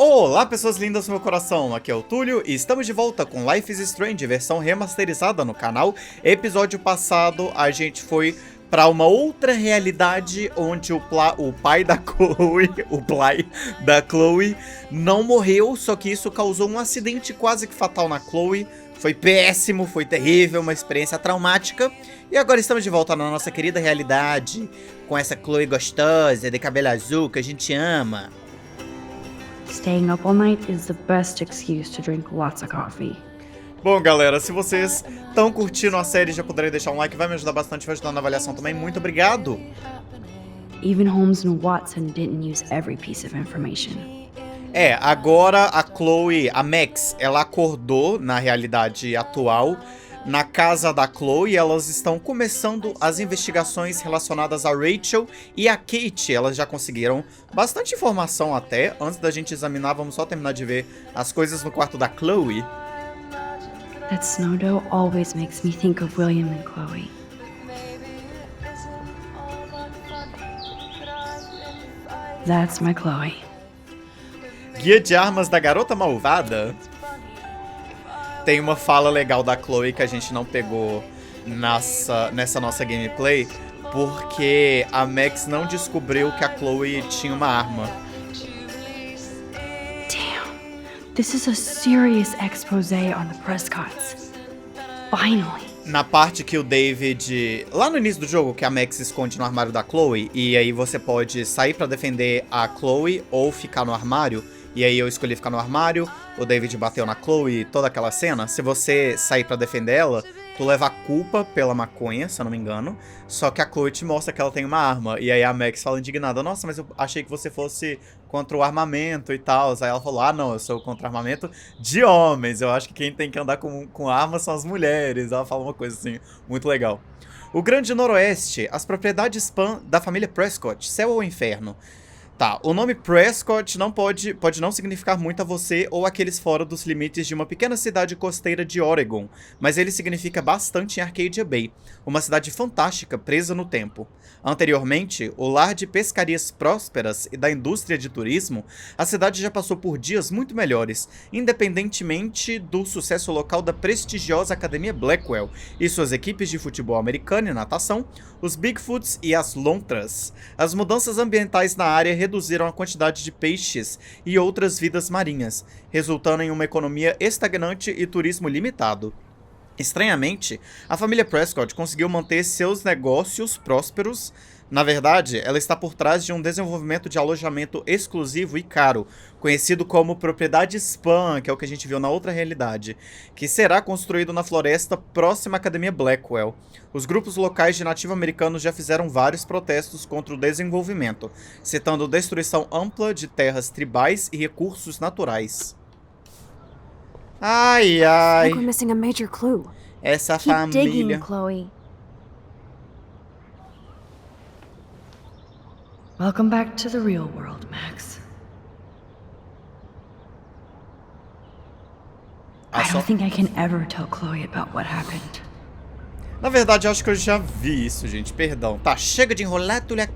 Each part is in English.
Olá, pessoas lindas do meu coração, aqui é o Tulio e estamos de volta com Life is Strange, versão remasterizada no canal. Episódio passado a gente foi pra uma outra realidade onde o pai da Chloe, da Chloe não morreu, só que isso causou um acidente quase que fatal na Chloe. Foi péssimo, foi terrível, uma experiência traumática. E agora estamos de volta na nossa querida realidade, com essa Chloe gostosa, de cabelo azul, que a gente ama. Staying up all night is the best excuse to drink lots of coffee. Bom, galera, se vocês estão curtindo a série, já puderem deixar um like, vai me ajudar bastante, vai ajudar na avaliação também. Muito obrigado! Even Holmes and Watson didn't use every piece of information. Agora a Chloe, a Max, ela acordou na realidade atual. Na casa da Chloe, elas estão começando as investigações relacionadas a Rachel e a Kate. Elas já conseguiram bastante informação até. Antes da gente examinar, vamos só terminar de ver as coisas no quarto da Chloe. That snow dough always makes me think of William and Chloe. That's my Chloe. Guia de armas da garota malvada. Tem uma fala legal da Chloe que a gente não pegou nessa nossa gameplay, porque a Max não descobriu que a Chloe tinha uma arma. Damn, this is a serious expose on the Prescotts. Finally. Na parte que o David... Lá no início do jogo, que a Max se esconde no armário da Chloe, e aí você pode sair pra defender a Chloe ou ficar no armário. E aí eu escolhi ficar no armário, o David bateu na Chloe, toda aquela cena. Se você sair pra defender ela, tu leva a culpa pela maconha, se eu não me engano. Só que a Chloe te mostra que ela tem uma arma. E aí a Max fala indignada, nossa, mas eu achei que você fosse contra o armamento e tal. Aí ela falou, ah não, eu sou contra o armamento de homens. Eu acho que quem tem que andar com armas são as mulheres. Ela fala uma coisa assim, muito legal. O Grande Noroeste, as propriedades Pan da família Prescott, céu ou inferno? Tá, o nome Prescott não pode não significar muito a você ou aqueles fora dos limites de uma pequena cidade costeira de Oregon, mas ele significa bastante em Arcadia Bay, uma cidade fantástica presa no tempo. Anteriormente, o lar de pescarias prósperas e da indústria de turismo, a cidade já passou por dias muito melhores, independentemente do sucesso local da prestigiosa Academia Blackwell e suas equipes de futebol americano e natação, os Bigfoots e as Lontras. As mudanças ambientais na área reduziram a quantidade de peixes e outras vidas marinhas, resultando em uma economia estagnante e turismo limitado. Estranhamente, a família Prescott conseguiu manter seus negócios prósperos. Na verdade, ela está por trás de um desenvolvimento de alojamento exclusivo e caro, conhecido como Propriedade Spam, que é o que a gente viu na outra realidade, que será construído na floresta próxima à Academia Blackwell. Os grupos locais de nativo-americanos já fizeram vários protestos contra o desenvolvimento, citando destruição ampla de terras tribais e recursos naturais. Ai, ai. Like we're missing a major clue. Essa Keep família. digging, Chloe. Welcome back to the real world, Max. I don't think I can ever tell Chloe about what happened. Na verdade, eu acho que eu já vi isso, gente. Perdão. Tá, chega de enrolar, Tulio.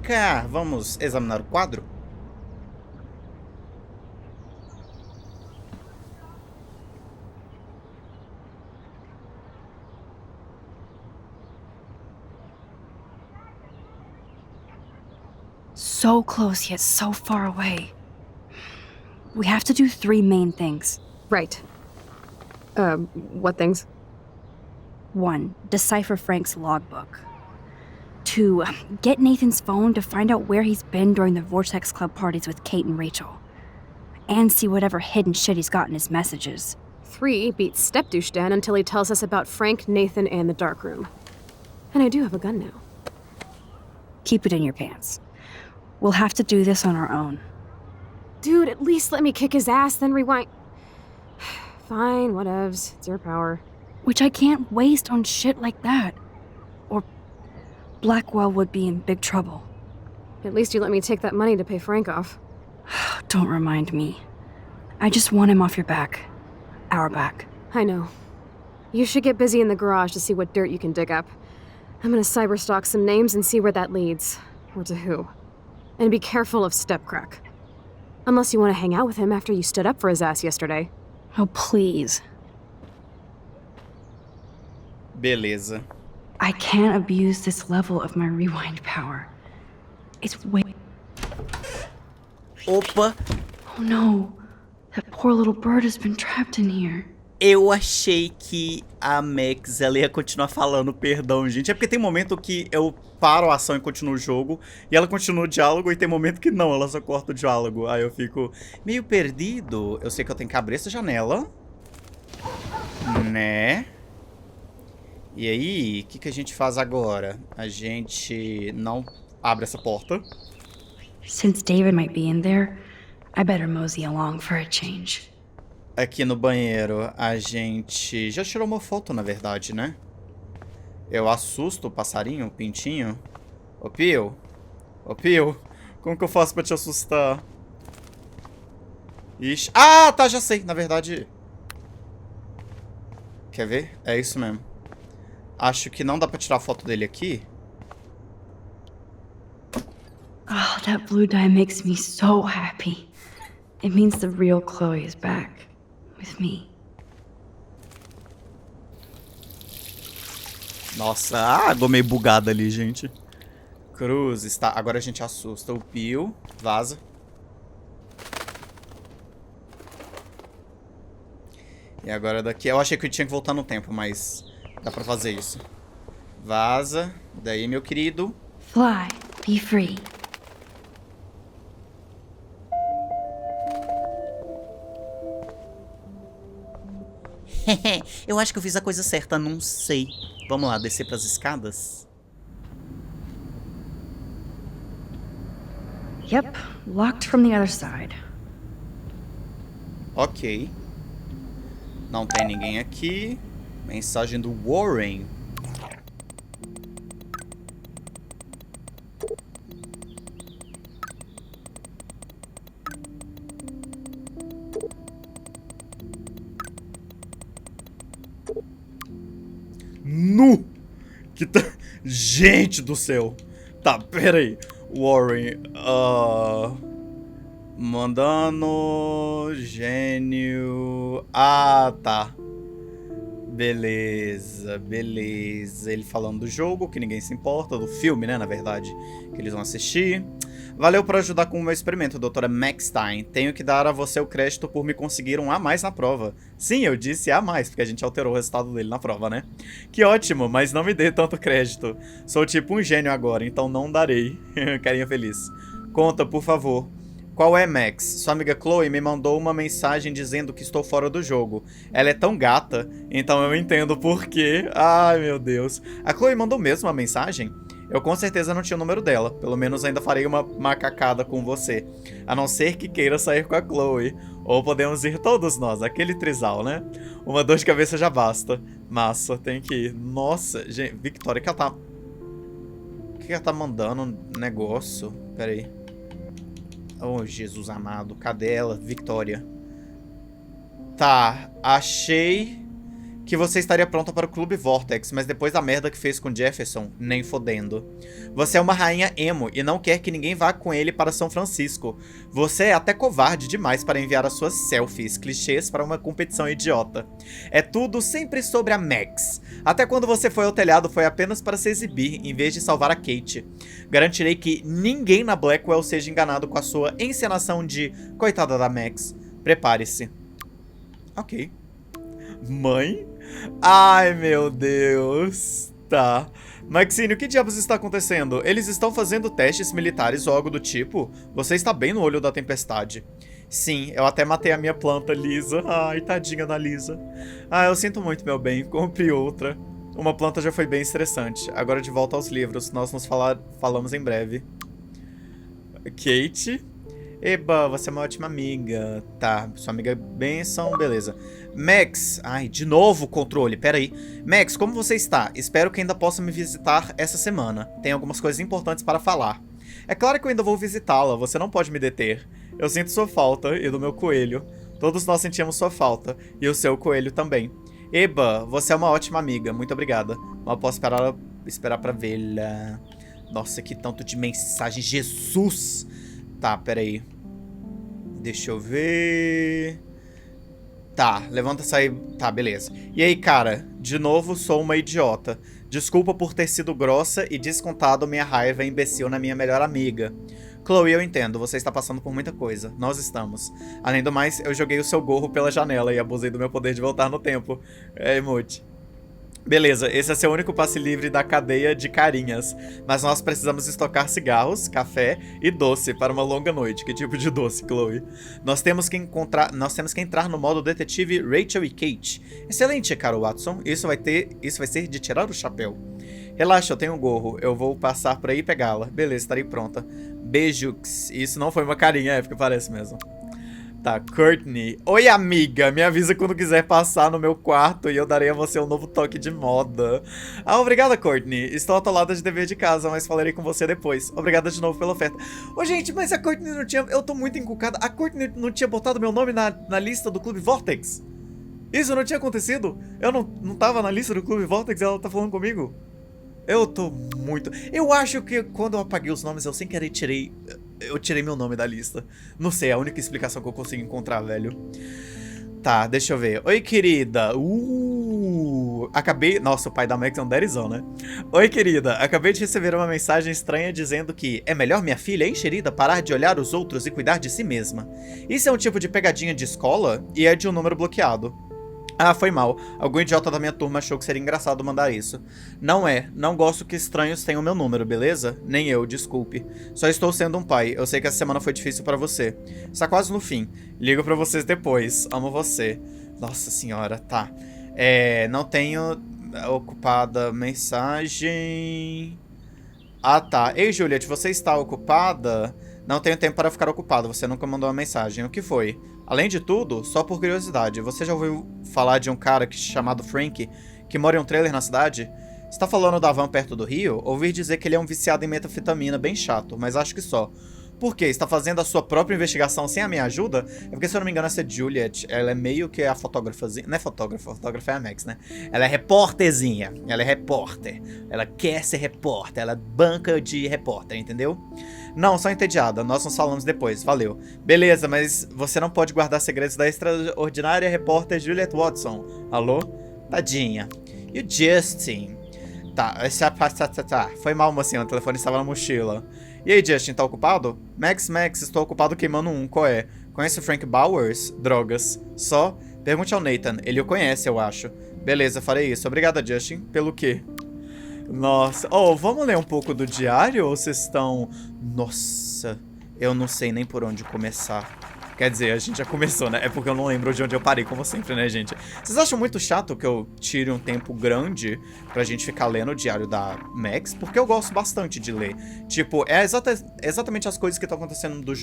Vamos examinar o quadro? So close yet so far away. We have to do 3 main things. Right. What things? 1. Decipher Frank's logbook. 2. Get Nathan's phone to find out where he's been during the Vortex Club parties with Kate and Rachel. And see whatever hidden shit he's got in his messages. 3. Beat Stepdouche Dan until he tells us about Frank, Nathan, and the dark room. And I do have a gun now. Keep it in your pants. We'll have to do this on our own. Dude, at least let me kick his ass, then rewind. Fine, whatevs. It's your power. Which I can't waste on shit like that. Or Blackwell would be in big trouble. At least you let me take that money to pay Frank off. Don't remind me. I just want him off your back. Our back. I know. You should get busy in the garage to see what dirt you can dig up. I'm gonna cyberstalk some names and see where that leads. Or to who. And be careful of Stepcrack. Unless you want to hang out with him after you stood up for his ass yesterday. Oh, please. Beleza. I can't abuse this level of my rewind power. It's way... Opa! Oh no. That poor little bird has been trapped in here. Eu achei que a Max ela ia continuar falando perdão, gente. É porque tem momento que eu paro a ação e continuo o jogo, e ela continua o diálogo, e tem momento que não, ela só corta o diálogo. Aí eu fico meio perdido. Eu sei que eu tenho que abrir essa janela. Né? E aí, o que a gente faz agora? A gente não abre essa porta. Since David might be in there, I better mosey along for a change. Aqui no banheiro, a gente já tirou uma foto, na verdade, né? Eu assusto o passarinho, o pintinho. Ô, Pio. Ô, Pio. Como que eu faço pra te assustar? Ixi. Ah, tá, já sei. Na verdade... Quer ver? É isso mesmo. Acho que não dá pra tirar a foto dele aqui. Oh, that blue dye makes me so happy. It means the real Chloe is back. With me. Nossa, a água meio bugada ali, gente. Cruz, está... Agora a gente assusta o Pio. Vaza. E agora daqui... Eu achei que eu tinha que voltar no tempo, mas... Dá pra fazer isso. Vaza. Daí, meu querido. Fly. Be free. Eu acho que eu fiz a coisa certa, não sei. Vamos lá, descer pras escadas? Yep, locked from the other side. Ok. Não tem ninguém aqui. Mensagem do Warren. Nu! Que tá... Gente do céu! Tá, pera aí. Warren, mandando... Gênio... Ah, tá. Beleza, beleza. Ele falando do jogo, que ninguém se importa. Do filme, né, na verdade. Que eles vão assistir. Valeu por ajudar com o meu experimento, doutora Maxstein. Tenho que dar a você o crédito por me conseguir um A mais na prova. Sim, eu disse A mais, porque a gente alterou o resultado dele na prova, né? Que ótimo, mas não me dê tanto crédito. Sou tipo um gênio agora, então não darei. Carinha feliz. Conta, por favor. Qual é, Max? Sua amiga Chloe me mandou uma mensagem dizendo que estou fora do jogo. Ela é tão gata, então eu entendo por quê. Ai, meu Deus. A Chloe mandou mesmo uma mensagem? Eu com certeza não tinha o número dela. Pelo menos ainda farei uma macacada com você. A não ser que queira sair com a Chloe. Ou podemos ir todos nós, aquele trisal, né? Uma dor de cabeça já basta. Massa, tem que ir. Nossa, gente, Victoria, que ela tá... O que ela tá mandando? Negócio? Pera aí. Oh, Jesus amado. Cadê ela? Victoria. Tá, achei que você estaria pronta para o Clube Vortex, mas depois da merda que fez com Jefferson, nem fodendo. Você é uma rainha emo e não quer que ninguém vá com ele para São Francisco. Você é até covarde demais para enviar as suas selfies clichês para uma competição idiota. É tudo sempre sobre a Max. Até quando você foi ao telhado foi apenas para se exibir, em vez de salvar a Kate. Garantirei que ninguém na Blackwell seja enganado com a sua encenação de coitada da Max. Prepare-se. Ok. Mãe? Ai, meu Deus. Tá. Maxine, o que diabos está acontecendo? Eles estão fazendo testes militares ou algo do tipo? Você está bem no olho da tempestade. Sim, eu até matei a minha planta, Lisa. Ai, tadinha da Lisa. Ah, eu sinto muito, meu bem. Compre outra. Uma planta já foi bem estressante. Agora de volta aos livros. Nós nos falamos em breve. Kate? Eba, você é uma ótima amiga. Tá, sua amiga benção, beleza. Max, ai, de novo o controle, pera aí. Max, como você está? Espero que ainda possa me visitar essa semana. Tem algumas coisas importantes para falar. É claro que eu ainda vou visitá-la, você não pode me deter. Eu sinto sua falta e do meu coelho. Todos nós sentimos sua falta, e o seu coelho também. Eba, você é uma ótima amiga, muito obrigada. Mal posso esperar pra vê-la. Nossa, que tanto de mensagem, Jesus! Tá, pera aí. Deixa eu ver... Tá, levanta, sai... Tá, beleza. E aí, cara, de novo sou uma idiota. Desculpa por ter sido grossa e descontado minha raiva imbecil na minha melhor amiga. Chloe, eu entendo, você está passando por muita coisa. Nós estamos. Além do mais, eu joguei o seu gorro pela janela e abusei do meu poder de voltar no tempo. É, emote. Beleza, esse é seu único passe livre da cadeia de carinhas. Mas nós precisamos estocar cigarros, café e doce para uma longa noite. Que tipo de doce, Chloe? Nós temos que entrar no modo detetive Rachel e Kate. Excelente, caro Watson. Isso vai ser de tirar o chapéu. Relaxa, eu tenho um gorro. Eu vou passar por aí e pegá-la. Beleza, estarei pronta. Beijux. Isso não foi uma carinha épica, parece mesmo. Tá, Courtney. Oi, amiga. Me avisa quando quiser passar no meu quarto e eu darei a você um novo toque de moda. Ah, obrigada, Courtney. Estou atolada de dever de casa, mas falarei com você depois. Obrigada de novo pela oferta. Ô, gente, mas a Courtney não tinha... Eu tô muito encucada. A Courtney não tinha botado meu nome na lista do Clube Vortex? Isso não tinha acontecido? Eu não tava na lista do Clube Vortex e ela tá falando comigo? Eu tô muito... Eu acho que quando eu apaguei os nomes, eu sem querer eu tirei meu nome da lista. Não sei, é a única explicação que eu consigo encontrar, velho. Tá, deixa eu ver. Oi, querida. Acabei... Nossa, o pai da Max é um derizão, né? Oi, querida. Acabei de receber uma mensagem estranha dizendo que é melhor minha filha, hein, querida, parar de olhar os outros e cuidar de si mesma. Isso é um tipo de pegadinha de escola e é de um número bloqueado. Ah, foi mal. Algum idiota da minha turma achou que seria engraçado mandar isso. Não é. Não gosto que estranhos tenham meu número, beleza? Nem eu, desculpe. Só estou sendo um pai. Eu sei que essa semana foi difícil pra você. Está quase no fim. Ligo pra vocês depois. Amo você. Nossa senhora, tá. Não tenho ocupada mensagem... Ah, tá. Ei, Juliet, você está ocupada? Não tenho tempo para ficar ocupado. Você nunca mandou uma mensagem. O que foi? Além de tudo, só por curiosidade, você já ouviu falar de um cara chamado Frank, que mora em um trailer na cidade? Você tá falando da van perto do Rio? Ouvi dizer que ele é um viciado em metanfetamina, bem chato, mas acho que só. Por quê? Está fazendo a sua própria investigação sem a minha ajuda? É porque, se eu não me engano, essa Juliet, ela é meio que a fotógrafazinha. Não é fotógrafa, fotógrafa é a Max, né? Ela é repórterzinha. Ela é repórter. Ela quer ser repórter. Ela banca de repórter, entendeu? Não, só entediada. Nós nos falamos depois. Valeu. Beleza, mas você não pode guardar segredos da extraordinária repórter Juliet Watson. Alô? Tadinha. E o Justin? Tá. Foi mal, mocinha. O telefone estava na mochila. E aí, Justin, tá ocupado? Max, estou ocupado queimando um. Qual é? Conhece o Frank Bowers? Drogas. Só? Pergunte ao Nathan. Ele o conhece, eu acho. Beleza, farei isso. Obrigada, Justin. Pelo quê? Nossa. Oh, vamos ler um pouco do diário ou vocês estão... Nossa. Eu não sei nem por onde começar. Quer dizer, a gente já começou, né? É porque eu não lembro de onde eu parei, como sempre, né, gente? Vocês acham muito chato que eu tire um tempo grande pra gente ficar lendo o diário da Max? Porque eu gosto bastante de ler. Tipo, é exatamente as coisas que estão acontecendo no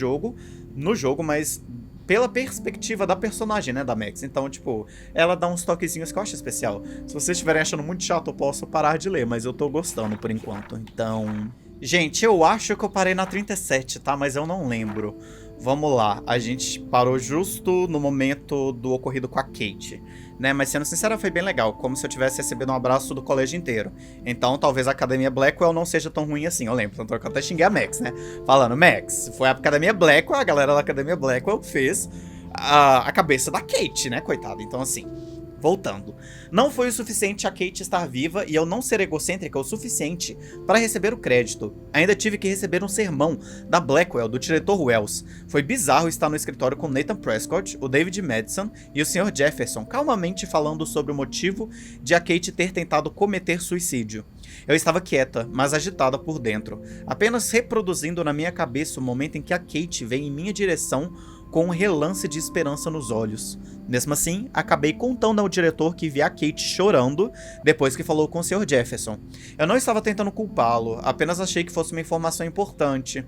jogo, mas pela perspectiva da personagem, né, da Max. Então, tipo, ela dá uns toquezinhos que eu acho especial. Se vocês estiverem achando muito chato, eu posso parar de ler, mas eu tô gostando por enquanto. Então... Gente, eu acho que eu parei na 37, tá? Mas eu não lembro. Vamos lá, a gente parou justo no momento do ocorrido com a Kate, né? Mas sendo sincera, foi bem legal, como se eu tivesse recebido um abraço do colégio inteiro. Então talvez a Academia Blackwell não seja tão ruim assim, eu lembro. Tanto que eu até xinguei a Max, né? Falando, Max, foi a Academia Blackwell, a galera da Academia Blackwell fez a cabeça da Kate, né, coitada? Então assim... Voltando. Não foi o suficiente a Kate estar viva e eu não ser egocêntrica o suficiente para receber o crédito. Ainda tive que receber um sermão da Blackwell, do diretor Wells. Foi bizarro estar no escritório com Nathan Prescott, o David Madison e o Sr. Jefferson, calmamente falando sobre o motivo de a Kate ter tentado cometer suicídio. Eu estava quieta, mas agitada por dentro, apenas reproduzindo na minha cabeça o momento em que a Kate veio em minha direção com um relance de esperança nos olhos. Mesmo assim, acabei contando ao diretor que vi a Kate chorando depois que falou com o Sr. Jefferson. Eu não estava tentando culpá-lo, apenas achei que fosse uma informação importante.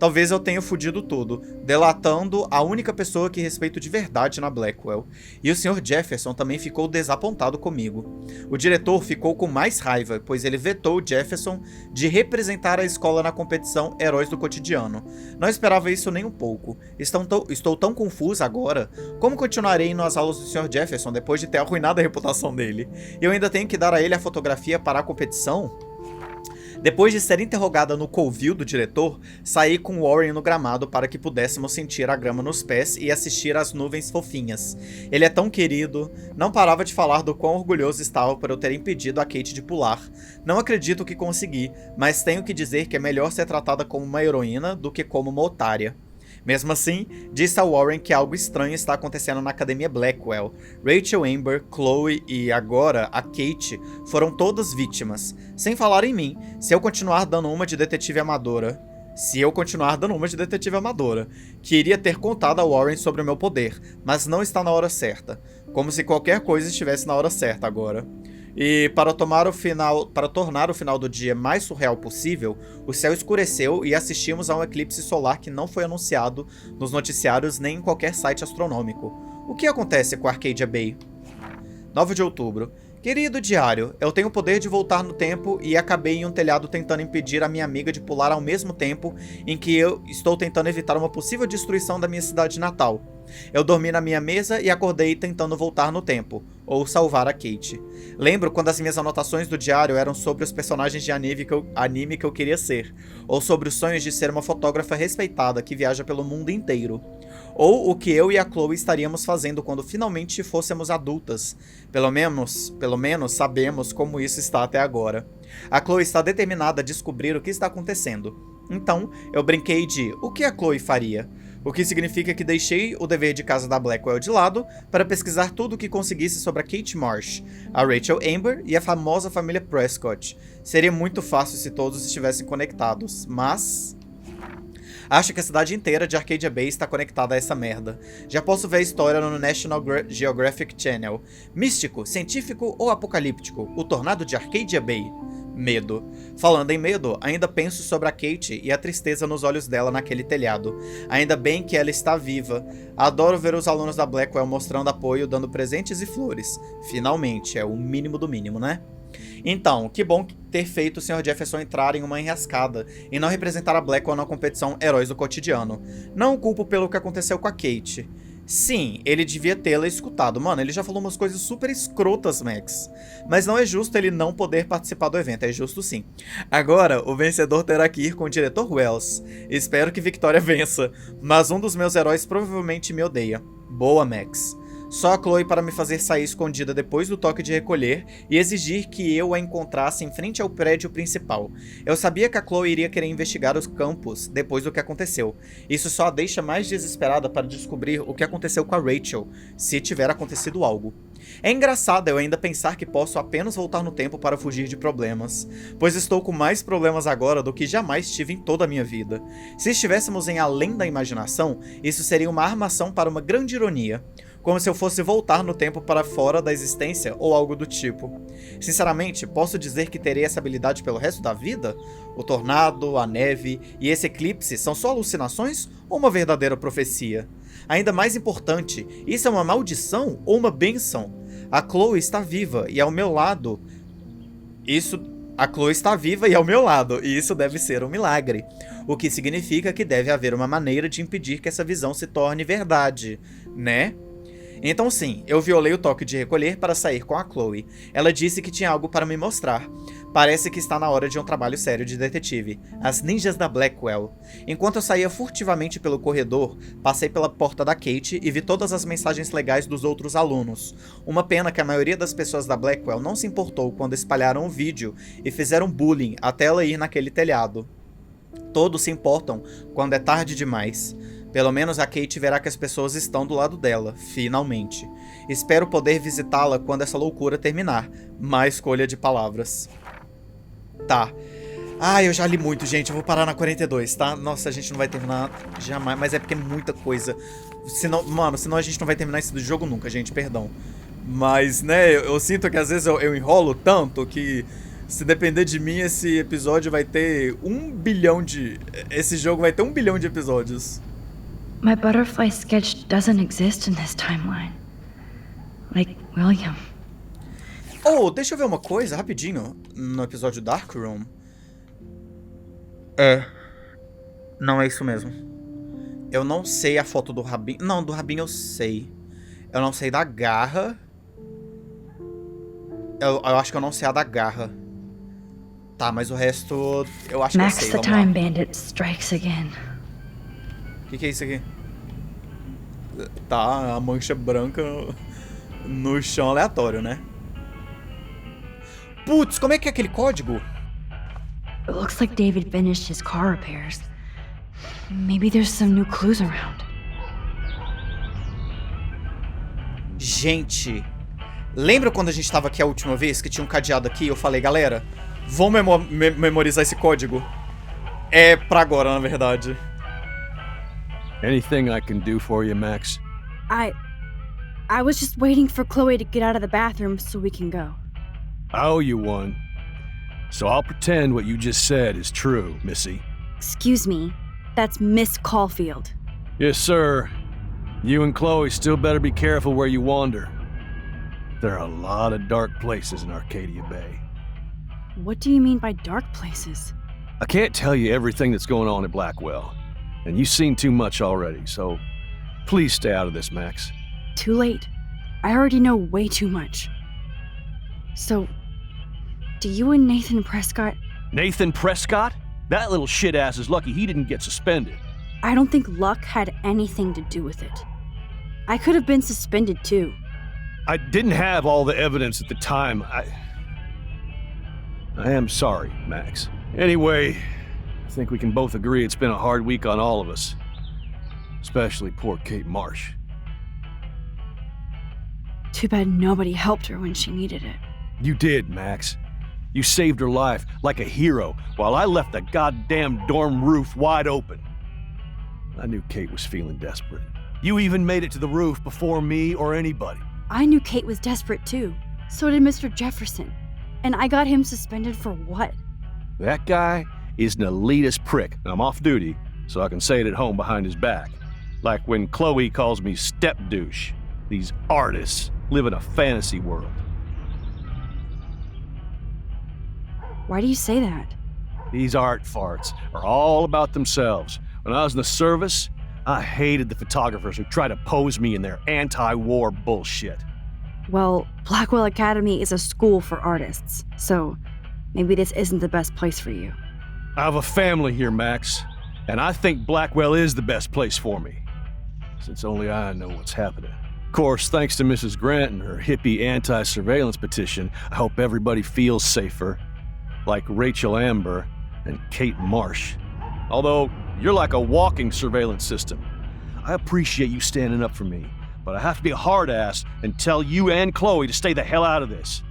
Talvez eu tenha fudido tudo, delatando a única pessoa que respeito de verdade na Blackwell. E o Sr. Jefferson também ficou desapontado comigo. O diretor ficou com mais raiva, pois ele vetou Jefferson de representar a escola na competição Heróis do Cotidiano. Não esperava isso nem um pouco. Estou tão confusa agora. Como continuarei nas aulas do Sr. Jefferson depois de ter arruinado a reputação dele? E eu ainda tenho que dar a ele a fotografia para a competição? Depois de ser interrogada no covil do diretor, saí com Warren no gramado para que pudéssemos sentir a grama nos pés e assistir às nuvens fofinhas. Ele é tão querido, não parava de falar do quão orgulhoso estava por eu ter impedido a Kate de pular. Não acredito que consegui, mas tenho que dizer que é melhor ser tratada como uma heroína do que como uma otária. Mesmo assim, disse a Warren que algo estranho está acontecendo na Academia Blackwell. Rachel, Amber, Chloe e agora a Kate foram todas vítimas. Sem falar em mim, se eu continuar dando uma de detetive amadora, queria ter contado a Warren sobre o meu poder, mas não está na hora certa. Como se qualquer coisa estivesse na hora certa agora. E para tornar o final do dia mais surreal possível, o céu escureceu e assistimos a um eclipse solar que não foi anunciado nos noticiários nem em qualquer site astronômico. O que acontece com Arcadia Bay? 9 de outubro. Querido diário, eu tenho o poder de voltar no tempo e acabei em um telhado tentando impedir a minha amiga de pular ao mesmo tempo em que eu estou tentando evitar uma possível destruição da minha cidade natal. Eu dormi na minha mesa e acordei tentando voltar no tempo, ou salvar a Kate. Lembro quando as minhas anotações do diário eram sobre os personagens de anime que eu queria ser, ou sobre os sonhos de ser uma fotógrafa respeitada que viaja pelo mundo inteiro. Ou o que eu e a Chloe estaríamos fazendo quando finalmente fôssemos adultas. Pelo menos sabemos como isso está até agora. A Chloe está determinada a descobrir o que está acontecendo. Então, eu brinquei de o que a Chloe faria. O que significa que deixei o dever de casa da Blackwell de lado para pesquisar tudo o que conseguisse sobre a Kate Marsh, a Rachel Amber e a famosa família Prescott. Seria muito fácil se todos estivessem conectados, mas... acho que a cidade inteira de Arcadia Bay está conectada a essa merda. Já posso ver a história no National Geographic Channel. Místico, científico ou apocalíptico? O tornado de Arcadia Bay. Medo. Falando em medo, ainda penso sobre a Kate e a tristeza nos olhos dela naquele telhado. Ainda bem que ela está viva. Adoro ver os alunos da Blackwell mostrando apoio, dando presentes e flores. Finalmente, é o mínimo do mínimo, né? Então, que bom ter feito o Sr. Jefferson entrar em uma enrascada e não representar a Blackwell na competição Heróis do Cotidiano. Não o culpo pelo que aconteceu com a Kate. Sim, ele devia tê-la escutado. Mano, ele já falou umas coisas super escrotas, Max. Mas não é justo ele não poder participar do evento, é justo sim. Agora, o vencedor terá que ir com o diretor Wells. Espero que Victoria vença, mas um dos meus heróis provavelmente me odeia. Boa, Max. Só a Chloe para me fazer sair escondida depois do toque de recolher e exigir que eu a encontrasse em frente ao prédio principal. Eu sabia que a Chloe iria querer investigar os campos depois do que aconteceu. Isso só a deixa mais desesperada para descobrir o que aconteceu com a Rachel, se tiver acontecido algo. É engraçado eu ainda pensar que posso apenas voltar no tempo para fugir de problemas, pois estou com mais problemas agora do que jamais tive em toda a minha vida. Se estivéssemos em Além da Imaginação, isso seria uma armação para uma grande ironia. Como se eu fosse voltar no tempo para fora da existência ou algo do tipo. Sinceramente, posso dizer que terei essa habilidade pelo resto da vida? O tornado, a neve e esse eclipse são só alucinações ou uma verdadeira profecia? Ainda mais importante, isso é uma maldição ou uma bênção? A Chloe está viva e ao meu lado. A Chloe está viva e ao meu lado, e isso deve ser um milagre. O que significa que deve haver uma maneira de impedir que essa visão se torne verdade, né? Então sim, eu violei o toque de recolher para sair com a Chloe. Ela disse que tinha algo para me mostrar. Parece que está na hora de um trabalho sério de detetive. As ninjas da Blackwell. Enquanto eu saía furtivamente pelo corredor, passei pela porta da Kate e vi todas as mensagens legais dos outros alunos. Uma pena que a maioria das pessoas da Blackwell não se importou quando espalharam o vídeo e fizeram bullying até ela ir naquele telhado. Todos se importam quando é tarde demais. Pelo menos a Kate verá que as pessoas estão do lado dela, finalmente. Espero poder visitá-la quando essa loucura terminar. Má escolha de palavras. Tá. Ah, eu já li muito, gente. Eu vou parar na 42, tá? Nossa, a gente não vai terminar jamais. Mas é porque é muita coisa. Senão a gente não vai terminar esse jogo nunca, gente. Perdão. Mas, né, eu sinto que às vezes eu enrolo tanto que... se depender de mim, esse episódio vai ter 1 bilhão de... esse jogo vai ter 1 bilhão de episódios. My butterfly sketch doesn't exist in this timeline. Like William. Oh, deixa eu ver uma coisa, rapidinho. No episódio Dark Room. Não é isso mesmo. Eu não sei a foto do rabinho. Não, do rabinho eu sei. Eu não sei da garra. Eu acho que eu não sei a da garra. Tá, mas o resto eu acho que eu Max sei. the Vamos lá. Time Bandit strikes again. O que é isso aqui? Tá, a mancha branca no chão aleatório, né? Putz, como é que é aquele código? It looks like David finished his car repairs. Maybe there's some new clues around. Gente, lembra quando a gente tava aqui a última vez que tinha um cadeado aqui e eu falei, galera, vamos memorizar esse código? É pra agora, na verdade. Anything I can do for you, Max? I was just waiting for Chloe to get out of the bathroom so we can go. I owe you one. So I'll pretend what you just said is true, Missy. Excuse me, that's Miss Caulfield. Yes, sir. You and Chloe still better be careful where you wander. There are a lot of dark places in Arcadia Bay. What do you mean by dark places? I can't tell you everything that's going on at Blackwell, and you've seen too much already, so please stay out of this, Max. Too late. I already know way too much. So, do you and Nathan Prescott... Nathan Prescott? That little shit-ass is lucky he didn't get suspended. I don't think luck had anything to do with it. I could have been suspended too. I didn't have all the evidence at the time. I am sorry, Max. Anyway, I think we can both agree it's been a hard week on all of us. Especially poor Kate Marsh. Too bad nobody helped her when she needed it. You did, Max. You saved her life like a hero while I left the goddamn dorm roof wide open. I knew Kate was feeling desperate. You even made it to the roof before me or anybody. I knew Kate was desperate too. So did Mr. Jefferson. And I got him suspended for what? That guy is an elitist prick. I'm off duty, so I can say it at home behind his back. Like when Chloe calls me step douche. These artists live in a fantasy world. Why do you say that? These art farts are all about themselves. When I was in the service, I hated the photographers who try to pose me in their anti-war bullshit. Well, Blackwell Academy is a school for artists, so maybe this isn't the best place for you. I have a family here, Max, and I think Blackwell is the best place for me, since only I know what's happening. Of course, thanks to Mrs. Grant and her hippie anti-surveillance petition, I hope everybody feels safer, like Rachel Amber and Kate Marsh. Although, you're like a walking surveillance system. I appreciate you standing up for me, but I have to be a hard-ass and tell you and Chloe to stay the hell out of this.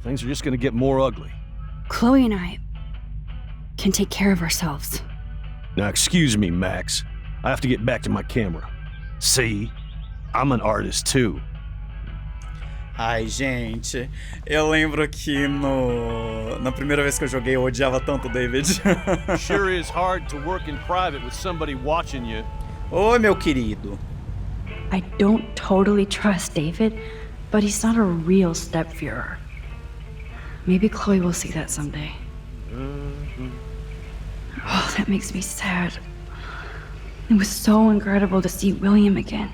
Things are just gonna get more ugly. Chloe and I can take care of ourselves. Now, excuse me, Max. I have to get back to my camera. See? I'm an artist too. Ai, gente, eu lembro que na primeira vez que eu joguei eu odiava tanto o David. Sure is hard to work in private with somebody watching you. Oi, meu querido. I don't totally trust David, but he's not a real stepfuhrer. Maybe Chloe will see that someday. Oh, that makes me sad. It was so incredible to see William again.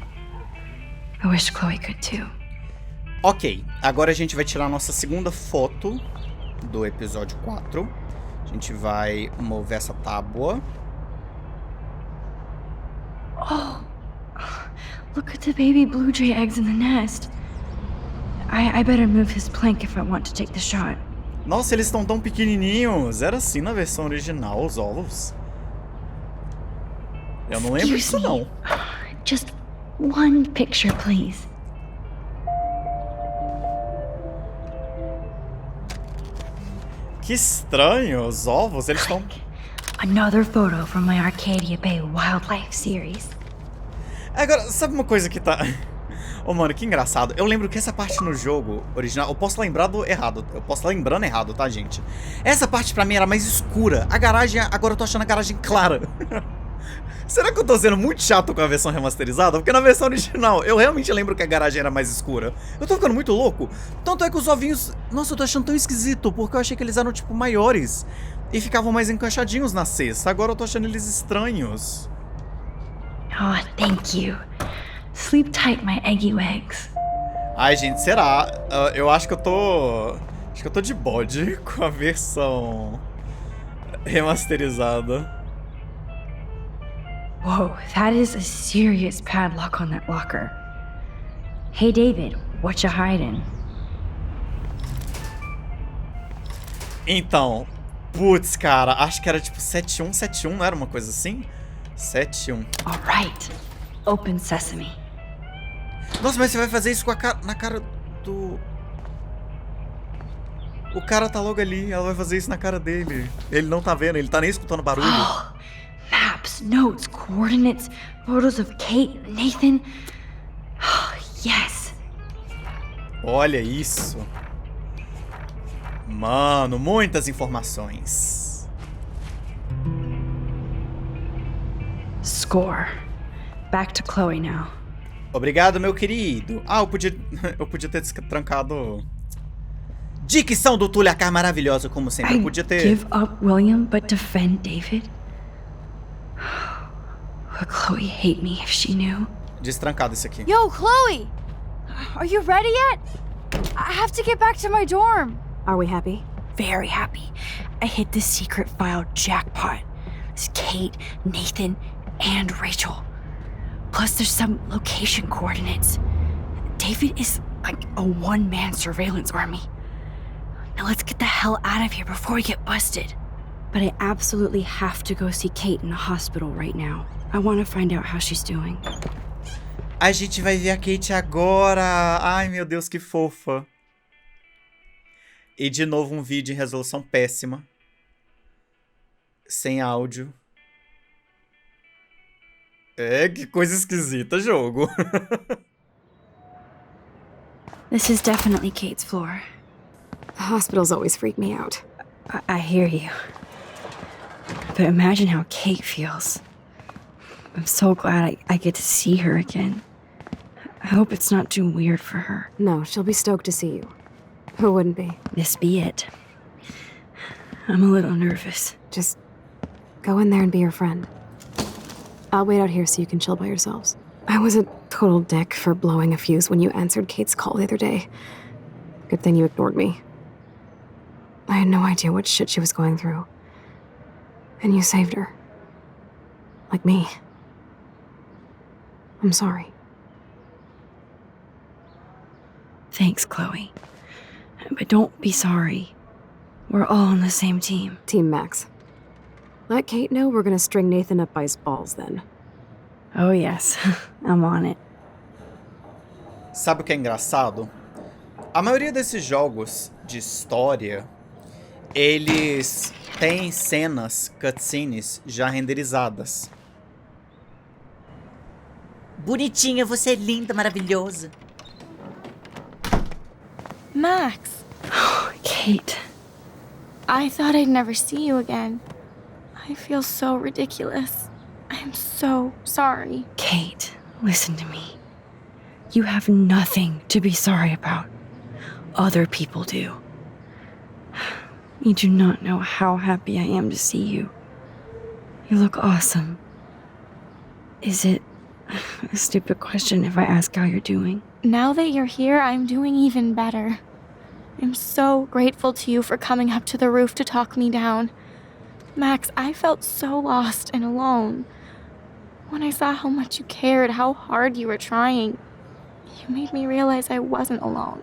I wish Chloe could too. Ok, agora a gente vai tirar a nossa segunda foto do episódio 4. A gente vai mover essa tábua. Oh, look at the baby blue jay eggs in the nest. I better move his plank if I want to take the shot. Nossa, eles estão tão pequenininhos. Era assim na versão original, os ovos. Eu não lembro disso, não. Just one picture, please. Que estranho, os ovos, eles estão... Another photo from my Arcadia Bay Wildlife series. Agora, sabe uma coisa que tá... Ô, mano, que engraçado. Eu lembro que essa parte no jogo original... Eu posso lembrar do errado. Eu posso estar lembrando errado, tá, gente? Essa parte pra mim era mais escura. A garagem... Agora eu tô achando a garagem clara. Será que eu tô sendo muito chato com a versão remasterizada? Porque na versão original eu realmente lembro que a garagem era mais escura. Eu tô ficando muito louco. Tanto é que os ovinhos... Nossa, eu tô achando tão esquisito. Porque eu achei que eles eram, tipo, maiores. E ficavam mais encaixadinhos na cesta. Agora eu tô achando eles estranhos. Oh, thank you. Sleep tight, my eggy eggs. Ai, gente, será? Eu acho que eu tô... Acho que eu tô de bode com a versão Remasterizada. Whoa, that is a serious padlock on that locker. Hey, David, what you hiding? Então, putz, cara, acho que era tipo 7171, não era uma coisa assim? 71. All right, open sesame. Nossa, mas você vai fazer isso com a na cara do... O cara tá logo ali, ela vai fazer isso na cara dele. Ele não tá vendo, ele tá nem escutando barulho. Oh, maps, notes, coordinates, photos of Kate, Nathan. Oh, yes. Olha isso. Mano, muitas informações. Score. Back to Chloe now. Obrigado, meu querido. Ah, eu podia ter trancado... Dicção do Tulio, a cara maravilhosa, como sempre. Eu podia ter... Give up William, but defend David? Would Chloe hate me if she knew? Destrancado isso aqui. Yo, Chloe! Are you ready yet? I have to get back to my dorm. Are we happy? Very happy. I hit the secret file jackpot. It's Kate, Nathan, and Rachel. Plus there's some location coordinates. David is like a one-man surveillance army. Now let's get the hell out of here before we get busted. But I absolutely have to go see Kate in the hospital right now. I want to find out how she's doing. A gente vai ver a Kate agora. Ai, meu Deus, que fofa. E de novo um vídeo em resolução péssima. Sem áudio. É, que coisa esquisita, jogo. This is definitely Kate's floor. Hospitals always freak me out. I hear you. But imagine how Kate feels. I'm so glad I get to see her again. I hope it's not too weird for her. No, she'll be stoked to see you. Who wouldn't be? This be it. I'm a little nervous. Just go in there and be your friend. I'll wait out here so you can chill by yourselves. I was a total dick for blowing a fuse when you answered Kate's call the other day. Good thing you ignored me. I had no idea what shit she was going through. And you saved her. Like me. I'm sorry. Thanks, Chloe. But don't be sorry. We're all on the same team. Team Max. Let Kate know we're gonna string Nathan up by his balls then. Oh yes, I'm on it. Sabe o que é engraçado? A maioria desses jogos de história, eles têm cenas, cutscenes já renderizadas. Bonitinha, você é linda, maravilhosa. Max, Kate. I thought I'd never see you again. I feel so ridiculous. I'm so sorry. Kate, listen to me. You have nothing to be sorry about. Other people do. You do not know how happy I am to see you. You look awesome. Is it a stupid question if I ask how you're doing? Now that you're here, I'm doing even better. I'm so grateful to you for coming up to the roof to talk me down. Max, I felt so lost and alone. When I saw how much you cared, how hard you were trying, you made me realize I wasn't alone.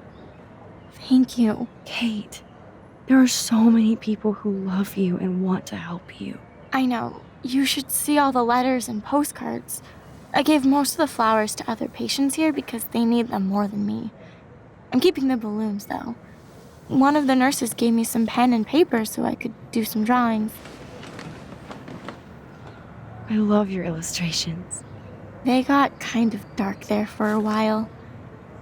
Thank you. Kate, there are so many people who love you and want to help you. I know. You should see all the letters and postcards. I gave most of the flowers to other patients here because they need them more than me. I'm keeping the balloons, though. One of the nurses gave me some pen and paper so I could do some drawings. I love your illustrations. They got kind of dark there for a while.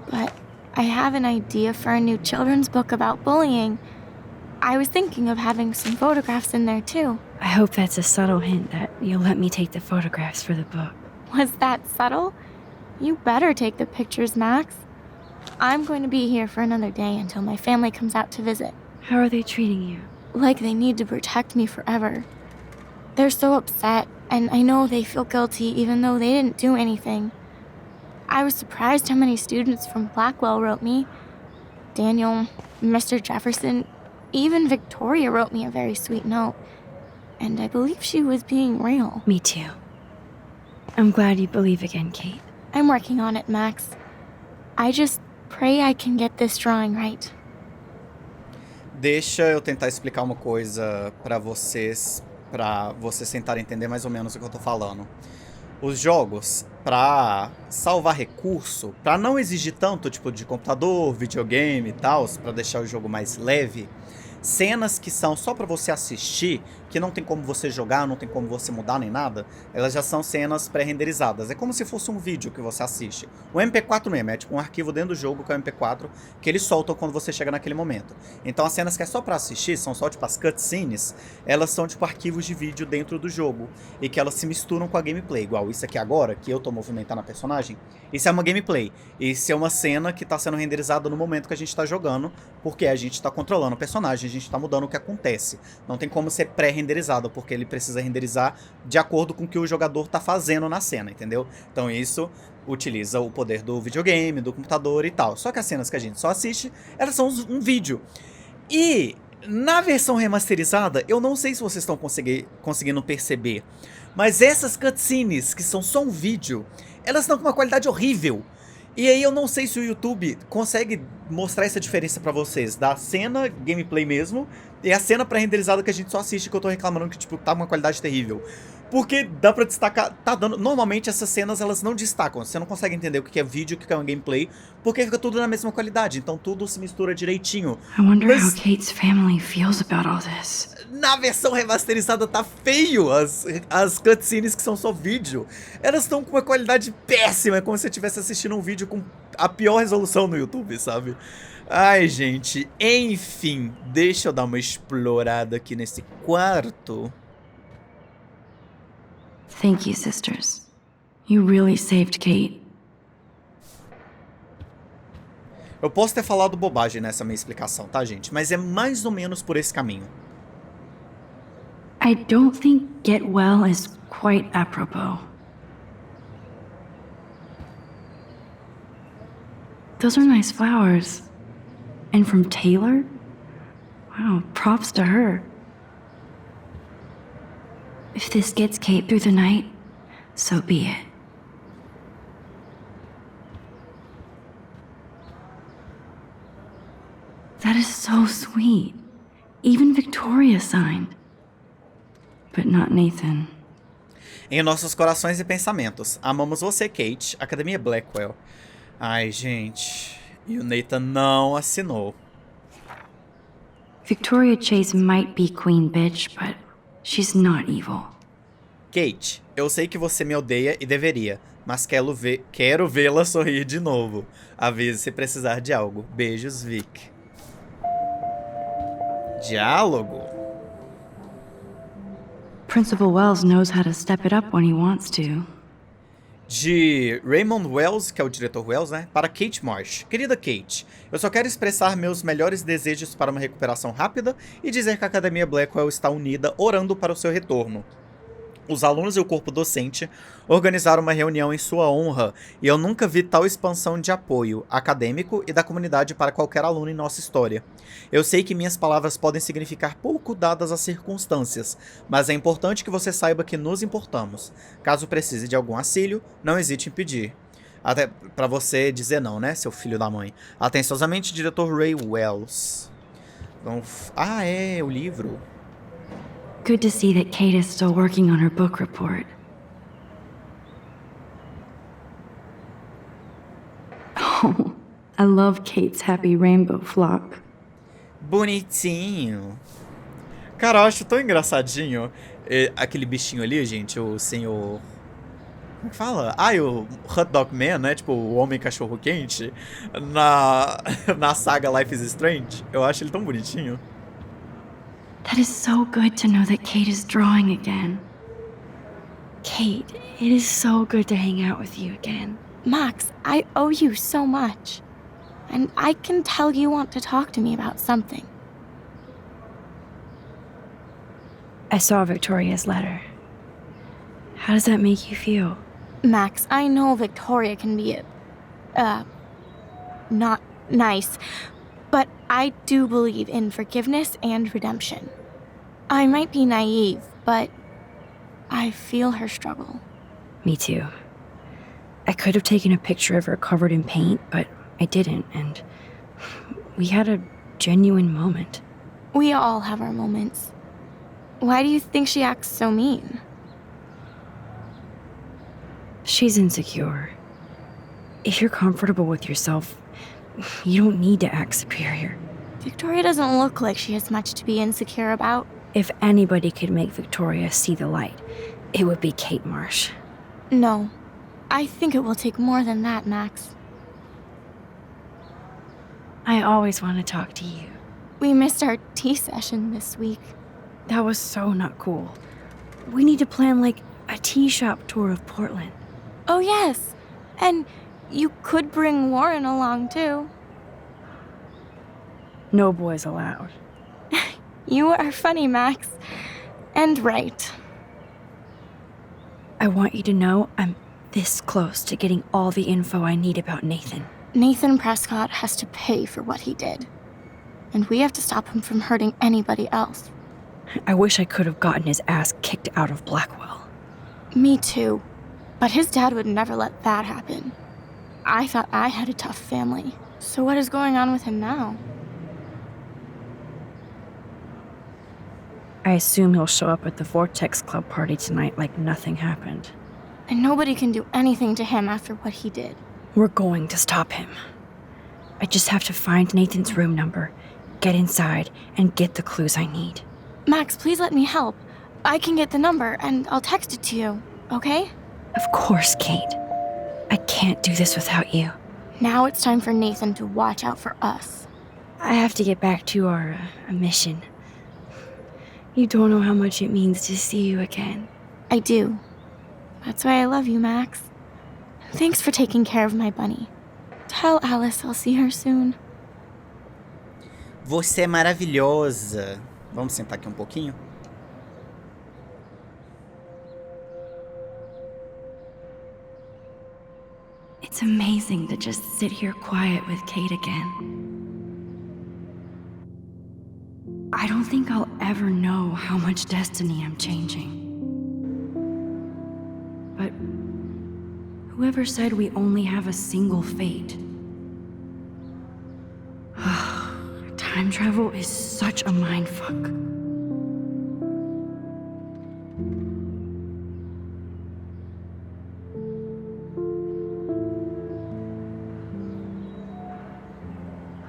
But I have an idea for a new children's book about bullying. I was thinking of having some photographs in there, too. I hope that's a subtle hint that you'll let me take the photographs for the book. Was that subtle? You better take the pictures, Max. I'm going to be here for another day until my family comes out to visit. How are they treating you? Like they need to protect me forever. They're so upset, and I know they feel guilty even though they didn't do anything. I was surprised how many students from Blackwell wrote me. Daniel, Mr. Jefferson, even Victoria wrote me a very sweet note. and I believe she was being real. Me too. I'm glad you believe again, Kate. I'm working on it, Max. I just pray I can get this drawing right. Deixa eu tentar explicar uma coisa pra vocês tentarem entender mais ou menos o que eu tô falando. Os jogos, pra salvar recurso, pra não exigir tanto, tipo, de computador, videogame e tal, pra deixar o jogo mais leve, cenas que são só pra você assistir, que não tem como você jogar, não tem como você mudar nem nada, elas já são cenas pré-renderizadas. É como se fosse um vídeo que você assiste. O MP4 mesmo, é tipo um arquivo dentro do jogo que é o MP4, que eles soltam quando você chega naquele momento. Então as cenas que é só pra assistir, são só tipo as cutscenes, elas são tipo arquivos de vídeo dentro do jogo, e que elas se misturam com a gameplay. Igual isso aqui agora, que eu tô movimentando a personagem, isso é uma gameplay. Isso é uma cena que tá sendo renderizada no momento que a gente tá jogando, porque a gente tá controlando o personagem, a gente tá mudando o que acontece. Não tem como ser pré-renderizado, porque ele precisa renderizar de acordo com o que o jogador tá fazendo na cena, entendeu? Então isso utiliza o poder do videogame, do computador e tal. Só que as cenas que a gente só assiste, elas são um vídeo. E na versão remasterizada, eu não sei se vocês estão conseguindo perceber, mas essas cutscenes, que são só um vídeo, elas estão com uma qualidade horrível. E aí eu não sei se o YouTube consegue mostrar essa diferença pra vocês, da cena gameplay mesmo, e a cena pré-renderizada que a gente só assiste, que eu tô reclamando que tipo, tá uma qualidade terrível. Porque dá pra destacar, tá dando... Normalmente essas cenas, elas não destacam, você não consegue entender o que é vídeo, o que é uma gameplay, porque fica tudo na mesma qualidade, então tudo se mistura direitinho. I wonder Mas how Kate's family feels about all this. na versão remasterizada tá feio, as cutscenes que são só vídeo, elas estão com uma qualidade péssima, é como se você estivesse assistindo um vídeo com a pior resolução no YouTube, sabe? Ai, gente, enfim, deixa eu dar uma explorada aqui nesse quarto. Thank you, sisters. You really saved Kate. Eu posso ter falado bobagem nessa minha explicação, tá, gente? Mas é mais ou menos por esse caminho. I don't think get well is quite apropos. Those are nice flowers. And from Taylor? Wow, props to her. If this gets Kate through the night, so be it. That is so sweet. Even Victoria signed. But not Nathan. Em nossos corações e pensamentos, amamos você, Kate, Academia Blackwell. Ai, gente, e o Nathan não assinou. Victoria Chase might be Queen Bitch, but she's not evil. Kate, eu sei que você me odeia e deveria, mas quero vê-la sorrir de novo. Avise se precisar de algo. Beijos, Vic. Diálogo? Principal Wells knows how to step it up when he wants to. De Raymond Wells, que é o diretor Wells, né? Para Kate Marsh. Querida Kate, eu só quero expressar meus melhores desejos para uma recuperação rápida e dizer que a Academia Blackwell está unida, orando para o seu retorno. Os alunos e o corpo docente organizaram uma reunião em sua honra e eu nunca vi tal expansão de apoio acadêmico e da comunidade para qualquer aluno em nossa história. Eu sei que minhas palavras podem significar pouco dadas as circunstâncias, mas é importante que você saiba que nos importamos. Caso precise de algum auxílio, não hesite em pedir. Até pra você dizer não, né, seu filho da mãe. Atenciosamente, diretor Ray Wells. Ah, é, o livro. Good to see that Kate is still working on her book report. Oh, I love Kate's happy rainbow flock. Bonitinho. Cara, eu acho tão engraçadinho aquele bichinho ali, gente, o senhor... Como que fala? Ah, o Hot Dog Man, né? Tipo, o Homem Cachorro Quente. Na saga Life is Strange. Eu acho ele tão bonitinho. That is so good to know that Kate is drawing again. Kate, it is so good to hang out with you again. Max, I owe you so much. And I can tell you want to talk to me about something. I saw Victoria's letter. How does that make you feel? Max, I know Victoria can be not nice, but I do believe in forgiveness and redemption. I might be naive, but I feel her struggle. Me too. I could have taken a picture of her covered in paint, but I didn't, and we had a genuine moment. We all have our moments. Why do you think she acts so mean? She's insecure. If you're comfortable with yourself, you don't need to act superior. Victoria doesn't look like she has much to be insecure about. If anybody could make Victoria see the light, it would be Kate Marsh. No. I think it will take more than that, Max. I always want to talk to you. We missed our tea session this week. That was so not cool. We need to plan, like, a tea shop tour of Portland. Oh, yes. And you could bring Warren along, too. No boys allowed. You are funny, Max. And right. I want you to know I'm this close to getting all the info I need about Nathan. Nathan Prescott has to pay for what he did. And we have to stop him from hurting anybody else. I wish I could have gotten his ass kicked out of Blackwell. Me too. But his dad would never let that happen. I thought I had a tough family. So what is going on with him now? I assume he'll show up at the Vortex Club party tonight like nothing happened. And nobody can do anything to him after what he did. We're going to stop him. I just have to find Nathan's room number, get inside, and get the clues I need. Max, please let me help. I can get the number, and I'll text it to you, okay? Of course, Kate. I can't do this without you. Now it's time for Nathan to watch out for us. I have to get back to our mission. You don't know how much it means to see you again. I do. That's why I love you, Max. Thanks for taking care of my bunny. Tell Alice I'll see her soon. Você é maravilhosa. Vamos sentar aqui um pouquinho? It's amazing to just sit here quiet with Kate again. I don't think I'll ever know how much destiny I'm changing. But whoever said we only have a single fate? Time travel is such a mindfuck.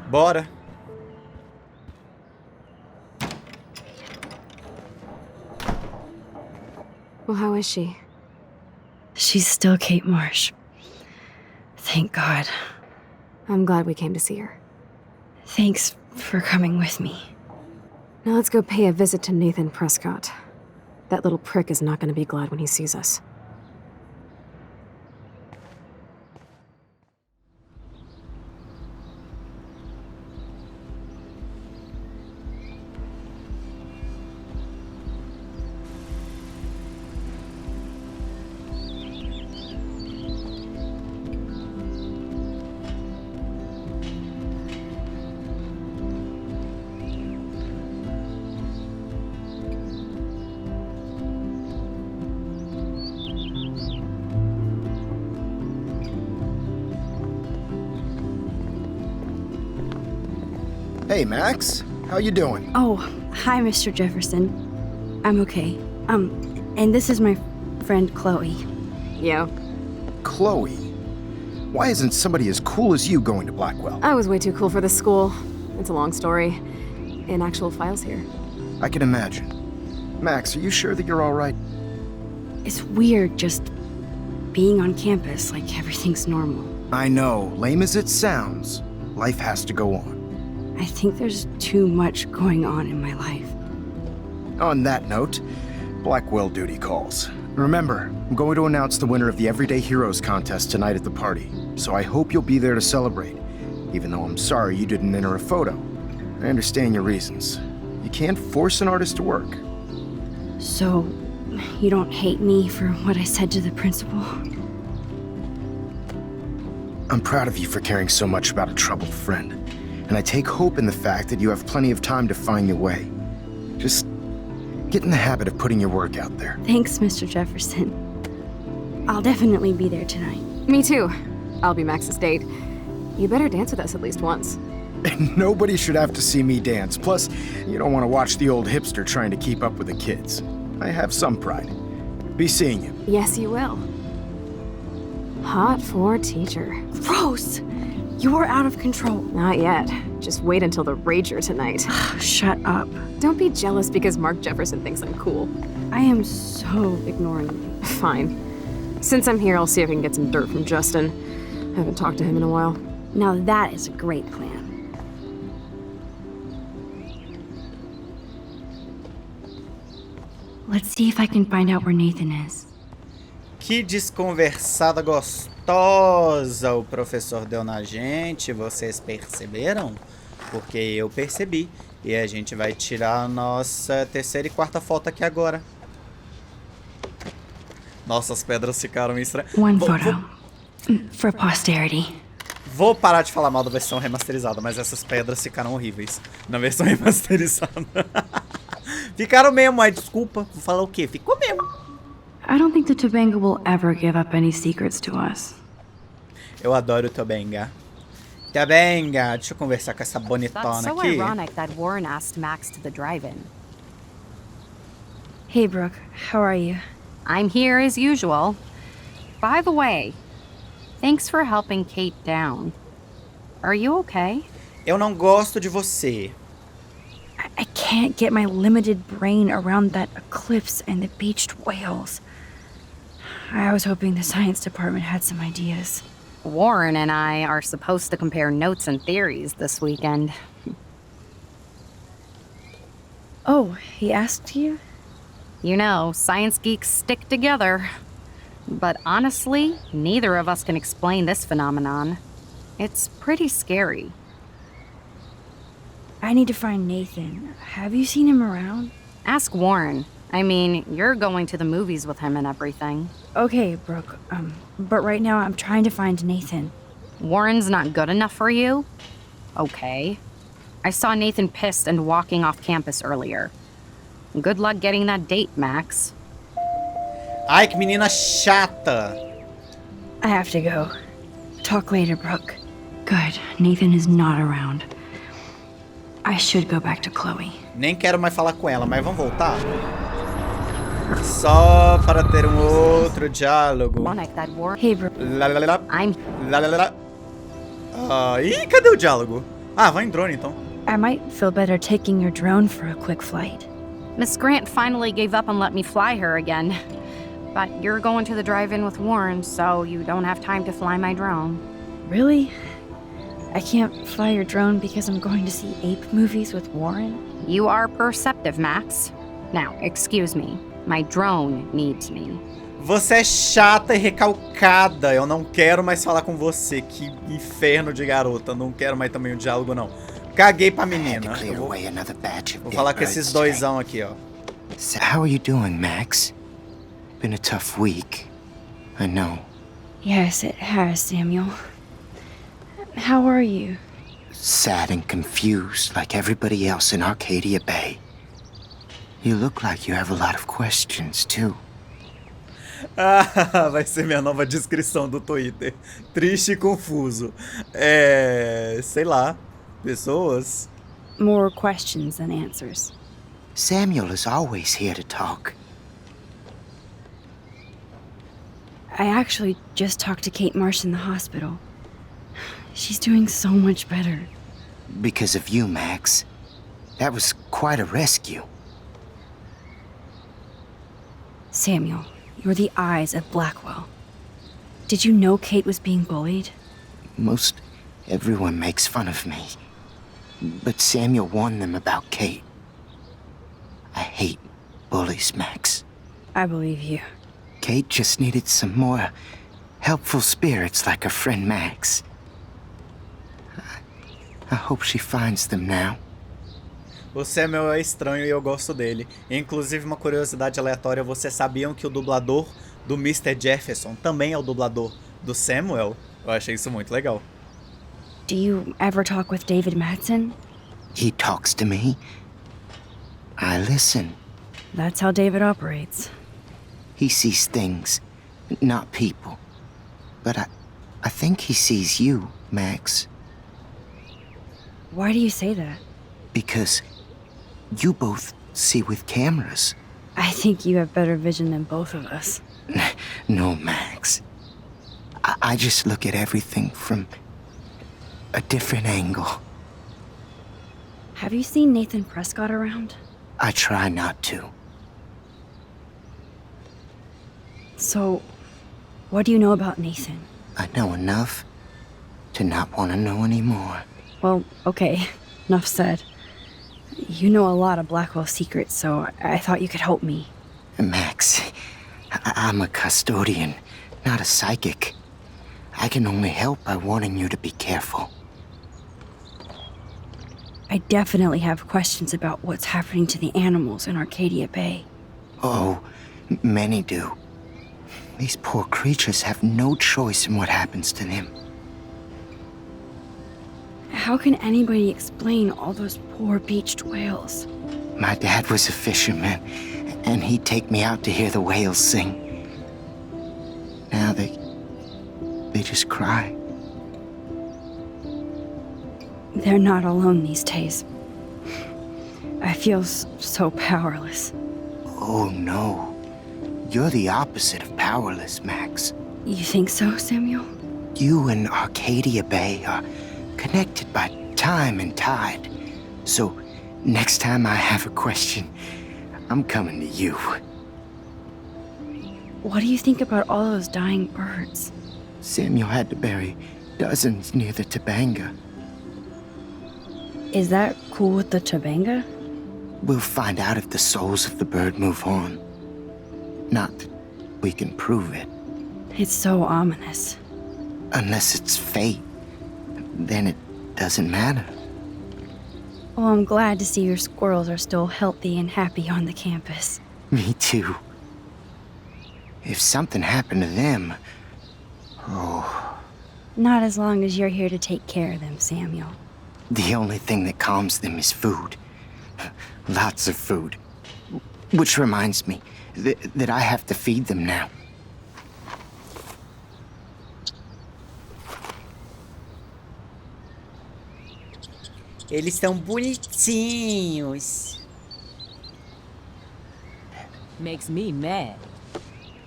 Bora. Well, how is she? She's still Kate Marsh. Thank God. I'm glad we came to see her. Thanks for coming with me. Now let's go pay a visit to Nathan Prescott. That little prick is not going to be glad when he sees us. Hey, Max. How you doing? Oh, hi, Mr. Jefferson. I'm okay. And this is my friend Chloe. Yo. Chloe. Why isn't somebody as cool as you going to Blackwell? I was way too cool for this school. It's a long story. In actual files here. I can imagine. Max, are you sure that you're all right? It's weird just being on campus like everything's normal. I know. Lame as it sounds, life has to go on. I think there's too much going on in my life. On that note, Blackwell duty calls. Remember, I'm going to announce the winner of the Everyday Heroes contest tonight at the party, so I hope you'll be there to celebrate, even though I'm sorry you didn't enter a photo. I understand your reasons. You can't force an artist to work. So, you don't hate me for what I said to the principal? I'm proud of you for caring so much about a troubled friend, and I take hope in the fact that you have plenty of time to find your way. Just Get in the habit of putting your work out there. Thanks, Mr. Jefferson. I'll definitely be there tonight. Me too. I'll be Max's date. You better dance with us at least once. And nobody should have to see me dance. Plus, you don't want to watch the old hipster trying to keep up with the kids. I have some pride. Be seeing you. Yes, you will. Hot for teacher. Gross! You're out of control. Not yet. Just wait until the rager tonight. Shut up. Don't be jealous because Mark Jefferson thinks I'm cool. I am so ignoring you. Fine. Since I'm here, I'll see if I can get some dirt from Justin. Haven't talked to him in a while. Now that is a great plan. Let's see if I can find out where Nathan is. Que desconversada gostosa o professor deu na gente, vocês perceberam? Porque eu percebi. E a gente vai tirar a nossa terceira e quarta foto aqui agora. Nossa, as pedras ficaram estranhas. One photo. For posterity. Vou parar de falar mal da versão remasterizada, mas essas pedras ficaram horríveis na versão remasterizada. Ficaram mesmo, ai, desculpa. Vou falar o quê? Ficou mesmo. I don't think the Tobanga will ever give up any secrets to us. Eu adoro o Tobanga. Tobanga, deixa eu conversar com essa bonitona aqui. Ironic that Warren asked Max to the drive-in. Hey, Brooke. How are you? I'm here as usual. By the way, thanks for helping Kate down. Are you okay? Eu não gosto de você. I can't get my limited brain around that eclipse and the beached whales. I was hoping the science department had some ideas. Warren and I are supposed to compare notes and theories this weekend. Oh, he asked you? You know, science geeks stick together. But honestly, neither of us can explain this phenomenon. It's pretty scary. I need to find Nathan. Have you seen him around? Ask Warren. I mean, you're going to the movies with him and everything. Okay, Brooke. But right now I'm trying to find Nathan. Warren's not good enough for you? Okay. I saw Nathan pissed and walking off campus earlier. Good luck getting that date, Max. Ai, que menina chata. I have to go. Talk later, Brooke. Good. Nathan is not around. I should go back to Chloe. Nem quero mais falar com ela, mas vamos voltar? Só para ter um outro diálogo. Ironic that Warren... Hey, Brooke. Lá, lá, lá, lá. I'm... Lá, lá, lá, lá. Ih, cadê o diálogo? Ah, vai em drone então. I might feel better taking your drone for a quick flight. Miss Grant finally gave up and let me fly her again. But you're going to the drive-in with Warren, so you don't have time to fly my drone. Really? I can't fly your drone because I'm going to see ape movies with Warren? You are perceptive, Max. Now, excuse me. My drone needs me. Você é chata e recalcada. Eu não quero mais falar com você. Que inferno de garota. Não quero mais também o diálogo, não. Caguei pra menina. Vou falar com esses doisão aqui, ó. So how are you doing, Max? Been a tough week. I know. Yes, it has, Samuel. How are you? Sad and confused like everybody else in Arcadia Bay. You look like you have a lot of questions, too. Ah, vai ser minha nova descrição do Twitter. Triste e confuso. Sei lá. Pessoas. More questions than answers. Samuel is always here to talk. I actually just talked to Kate Marsh in the hospital. She's doing so much better. Because of you, Max. That was quite a rescue. Samuel, you're the eyes of Blackwell. Did you know Kate was being bullied? Most everyone makes fun of me. But Samuel warned them about Kate. I hate bullies, Max. I believe you. Kate just needed some more helpful spirits like her friend Max. I hope she finds them now. O Samuel é estranho e eu gosto dele. Inclusive, uma curiosidade aleatória, vocês sabiam que o dublador do Mr. Jefferson também é o dublador do Samuel? Eu achei isso muito legal. Do you ever talk with David Madsen? He talks to me. I listen. That's how David operates. He sees things, not people. But I think he sees you, Max. Why do you say that? Because you both see with cameras. I think you have better vision than both of us. No, Max. I just look at everything from a different angle. Have you seen Nathan Prescott around? I try not to. So, what do you know about Nathan? I know enough to not want to know anymore. Well, okay, enough said. You know a lot of Blackwell secrets, so I thought you could help me. Max, I'm a custodian, not a psychic. I can only help by warning you to be careful. I definitely have questions about what's happening to the animals in Arcadia Bay. Oh, many do. These poor creatures have no choice in what happens to them. How can anybody explain all those poor beached whales? My dad was a fisherman, and he'd take me out to hear the whales sing. Now they just cry. They're not alone these days. I feel so powerless. Oh no. You're the opposite of powerless, Max. You think so, Samuel? You and Arcadia Bay are connected by time and tide. So, next time I have a question, I'm coming to you. What do you think about all those dying birds? Samuel had to bury dozens near the Tabanga. Is that cool with the Tabanga? We'll find out if the souls of the bird move on. Not that we can prove it. It's so ominous. Unless it's fate, then it doesn't matter. Well, I'm glad to see your squirrels are still healthy and happy on the campus. Me too. If something happened to them, oh, Not as long as you're here to take care of them, Samuel. the only thing that calms them is food. Lots of food. Which reminds me that I have to feed them now. Eles estão bonitinhos. Makes me mad.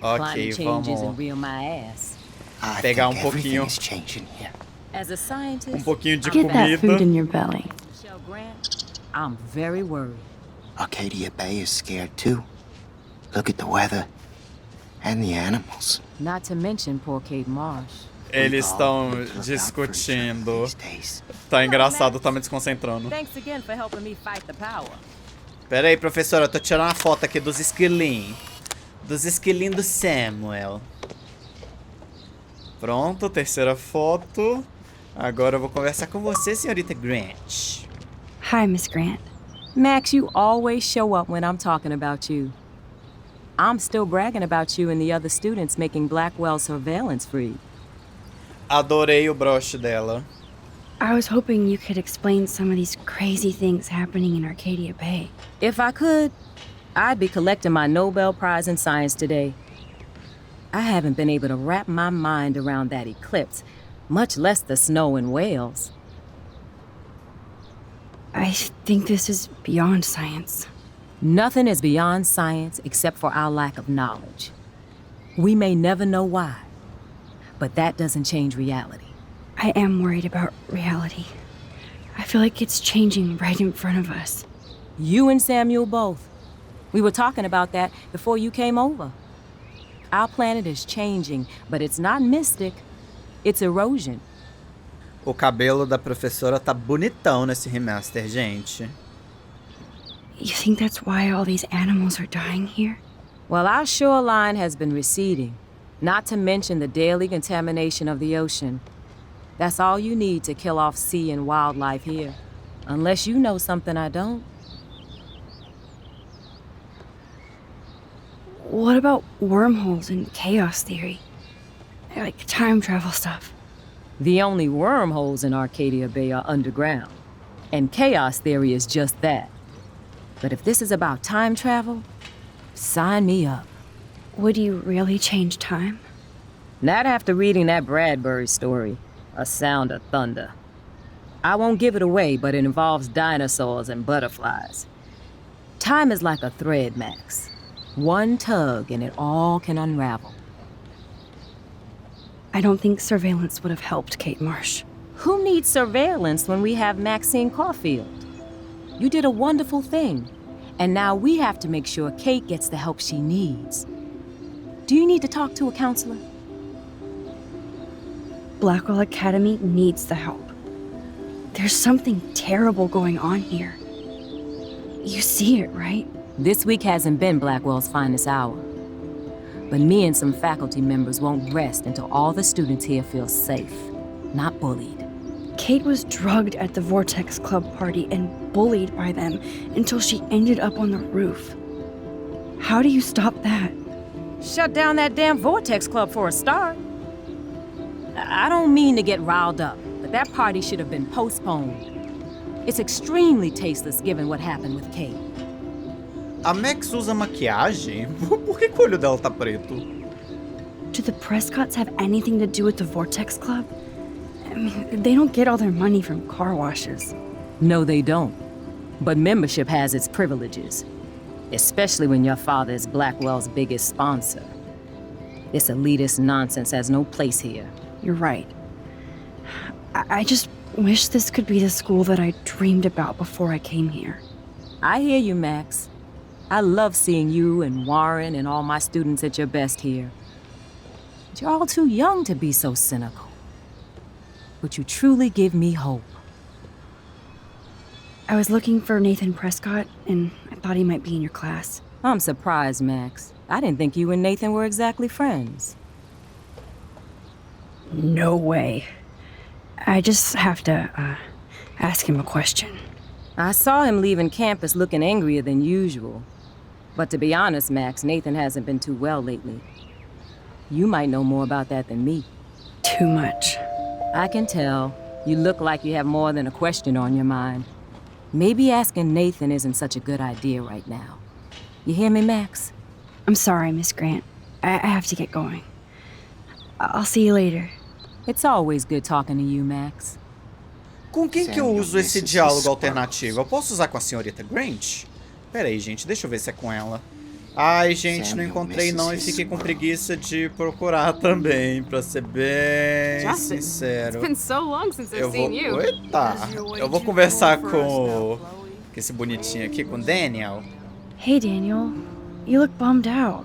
Ok, Climate change isn't vamos real my ass. I pegar think pouquinho. everything is changing here. As a scientist, pouquinho de Get that food comida. in your belly. Michelle Grant, I'm very worried. Arcadia Bay is scared too. Look at the weather. And the animals. Not to mention poor Kate Marsh. Eles We've all estão been to look out for each other discutindo. these days. Tá engraçado, tá me desconcentrando. Thanks again for helping me fight the power. Pera aí, professora, eu tô tirando uma foto aqui dos esquilinhos. Dos esquilinhos do Samuel. Pronto, terceira foto. Agora eu vou conversar com você, senhorita Grant. Hi, Miss Grant. Max, you always show up when I'm talking about you. I'm still bragging about you and the other students making Blackwell surveillance free. Adorei o broche dela. I was hoping you could explain some of these crazy things happening in Arcadia Bay. If I could, I'd be collecting my Nobel Prize in Science today. I haven't been able to wrap my mind around that eclipse, much less the snow in Wales. I think this is beyond science. Nothing is beyond science except for our lack of knowledge. We may never know why, but that doesn't change reality. I am worried about reality. I feel like it's changing right in front of us. You and Samuel both. We were talking about that before you came over. Our planet is changing, but it's not mystic. It's erosion. O cabelo da professora tá bonitão nesse remaster, gente. You think that's why all these animals are dying here? Well, our shoreline has been receding, not to mention the daily contamination of the ocean. That's all you need to kill off sea and wildlife here. Unless you know something I don't. What about wormholes and chaos theory? Like time travel stuff. The only wormholes in Arcadia Bay are underground. And chaos theory is just that. But if this is about time travel, Sign me up. Would you really change time? Not after reading that Bradbury story, A Sound of Thunder. I won't give it away, but it involves dinosaurs and butterflies. Time is like a thread, Max. One tug and it all can unravel. I don't think surveillance would have helped Kate Marsh. Who needs surveillance when we have Maxine Caulfield? You did a wonderful thing, and now we have to make sure Kate gets the help she needs. Do you need to talk to a counselor? Blackwell Academy needs the help. There's something terrible going on here. You see it, right? This week hasn't been Blackwell's finest hour. But me and some faculty members won't rest until all the students here feel safe, not bullied. Kate was drugged at the Vortex Club party and bullied by them until she ended up on the roof. How do you stop that? Shut down that damn Vortex Club for a start. I don't mean to get riled up, but that party should have been postponed. It's extremely tasteless given what happened with Kate. A Max usa maquiagem? Por que o olho dela tá preto? Do the Prescotts have anything to do with the Vortex Club? I mean, they don't get all their money from car washes. No, they don't. But membership has its privileges. Especially when your father is Blackwell's biggest sponsor. This elitist nonsense has no place here. You're right. I just wish this could be the school that I dreamed about before I came here. I hear you, Max. I love seeing you and Warren and all my students at your best here. But you're all too young to be so cynical. But you truly give me hope. I was looking for Nathan Prescott, and I thought he might be in your class. I'm surprised, Max. I didn't think you and Nathan were exactly friends. No way. I just have to, ask him a question. I saw him leaving campus looking angrier than usual. But to be honest, Max, Nathan hasn't been too well lately. You might know more about that than me. Too much. I can tell. You look like you have more than a question on your mind. Maybe asking Nathan isn't such a good idea right now. You hear me, Max? I'm sorry, Miss Grant. I have to get going. I'll see you later. It's always good talking to you, Max. Com quem que eu uso esse diálogo alternativo? Eu posso usar com a senhorita Grant? Pera aí, gente, deixa eu ver se é com ela. Ai, gente, não encontrei não e fiquei com preguiça de procurar também, pra ser bem sincero. Eu vou... Eita! Eu vou conversar com esse bonitinho aqui, com o Daniel. Hey, Daniel. You look bummed out.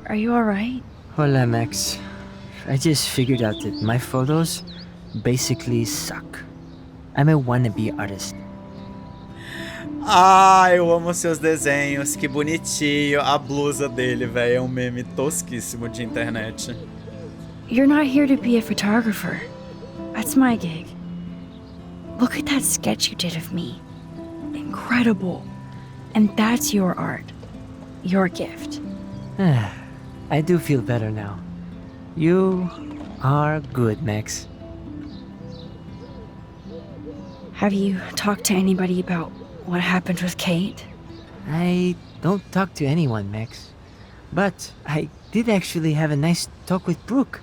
Are you alright? Hola, Max. I just figured out that my photos basically suck. I'm a wannabe artist. Ah, eu amo seus desenhos, que bonitinho. A blusa dele, velho, é um meme tosquíssimo de internet. You're not here to be a photographer. That's my gig. Look at that sketch you did of me. Incredible. And that's your art. Your gift. I do feel better now. You are good, Max. Have you talked to anybody about what happened with Kate? I don't talk to anyone, Max. But I did actually have a nice talk with Brooke.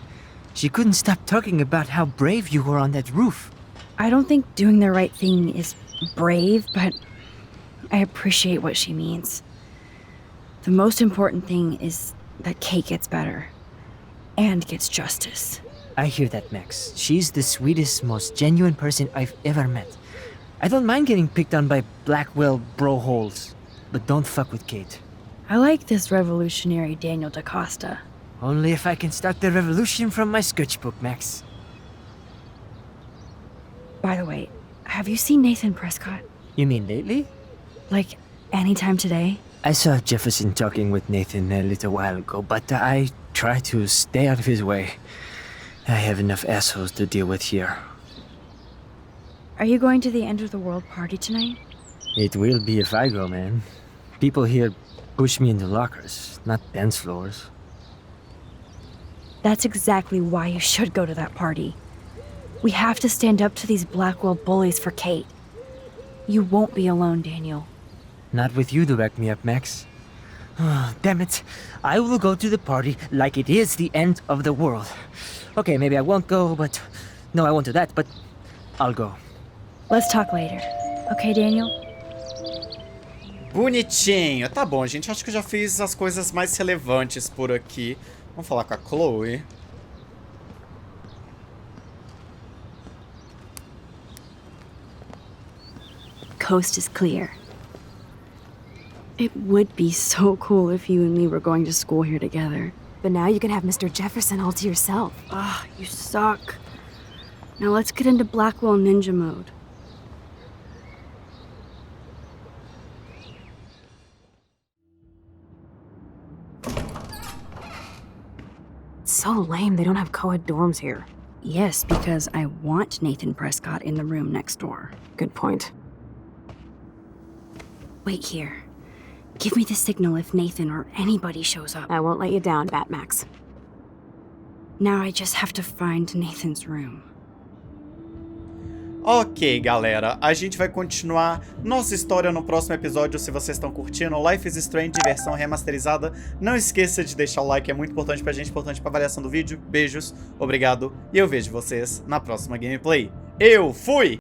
She couldn't stop talking about how brave you were on that roof. I don't think doing the right thing is brave, but I appreciate what she means. The most important thing is that Kate gets better and gets justice. I hear that, Max. She's the sweetest, most genuine person I've ever met. I don't mind getting picked on by Blackwell bro-holes, but don't fuck with Kate. I like this revolutionary Daniel DaCosta. Only if I can start the revolution from my sketchbook, Max. By the way, have you seen Nathan Prescott? You mean lately? Like, anytime today? I saw Jefferson talking with Nathan a little while ago, but I try to stay out of his way. I have enough assholes to deal with here. Are you going to the End of the World party tonight? It will be if I go, man. People here push me into lockers, not dance floors. That's exactly why you should go to that party. We have to stand up to these Blackwell bullies for Kate. You won't be alone, Daniel. Not with you to back me up, Max. Damn it. I will go to the party like it is the end of the world. Okay, maybe I won't go, but... No, I won't do that, but I'll go. Let's talk later. Okay, Daniel? Bonitinho. Tá bom, gente. Acho que eu já fiz as coisas mais relevantes por aqui. Vamos falar com a Chloe. Coast is clear. It would be so cool if you and me were going to school here together. But now you can have Mr. Jefferson all to yourself. Ah, you suck. Now let's get into Blackwell Ninja mode. It's so lame they don't have co-ed dorms here. Yes, because I want Nathan Prescott in the room next door. Good point. Wait here. Give me the signal if Nathan or anybody shows up. I won't let you down, Batmax. Now I just have to find Nathan's room. Ok, galera, a gente vai continuar nossa história no próximo episódio. Se vocês estão curtindo, Life is Strange, versão remasterizada. Não esqueça de deixar o like, é muito importante pra gente, importante pra avaliação do vídeo. Beijos, obrigado, e eu vejo vocês na próxima gameplay. Eu fui!